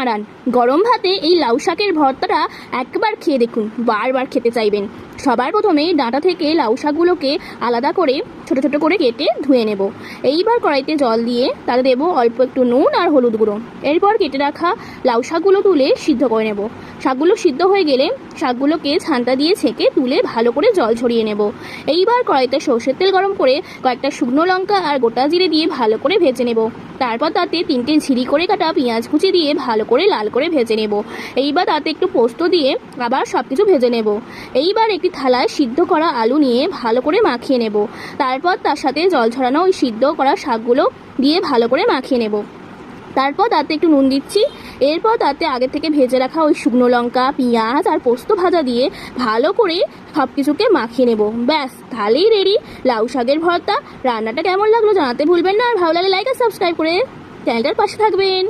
হারান। গরম ভাতে এই লাউ শাকের ভর্তাটা একবার খেয়ে দেখুন, বারবার খেতে চাইবেন। সবার প্রথমে ডাঁটা থেকে লাউ শাকগুলোকে আলাদা করে ছোট ছোট করে কেটে ধুয়ে নেব। এইবার কড়াইতে জল দিয়ে তাতে দেবো অল্প একটু নুন আর হলুদ গুঁড়ো। এরপর কেটে রাখা লাউ শাকগুলো তুলে সিদ্ধ করে নেব। শাকগুলো সিদ্ধ হয়ে গেলে শাকগুলোকে ছান্তা দিয়ে ছেঁকে তুলে ভালো করে জল ঝরিয়ে নেব। এইবার কড়াইতে সর্ষের তেল গরম করে কয়েকটা শুকনো লঙ্কা আর গোটা জিরে দিয়ে ভালো করে ভেজে নেব। তারপর তাতে 3টে ঝিরি করে কাটা পেঁয়াজ কুচি দিয়ে ভালো করে লাল করে ভেজে নেব। এইবার তাতে একটু পোস্ত দিয়ে আবার সব কিছু ভেজে নেব। এইবার একটি থালায় সিদ্ধ করা আলু নিয়ে ভালো করে মাখিয়ে নেব। তারপর তার সাথে জল ঝরানো ওই সিদ্ধ করা শাকগুলো দিয়ে ভালো করে মাখিয়ে নেব। তারপর তাতে একটু নুন দিচ্ছি। এরপর তাতে আগে থেকে ভেজে রাখা ওই শুকনো লঙ্কা, পেঁয়াজ আর পোস্ত ভাজা দিয়ে ভালো করে সব কিছুকে মাখিয়ে নেব। ব্যাস, তাহলেই রেডি লাউ শাকের ভর্তা। রান্নাটা কেমন লাগলো জানাতে ভুলবেন না, আর ভালো লাগলে লাইক আর সাবস্ক্রাইব করে চ্যানেলটার পাশে থাকবেন।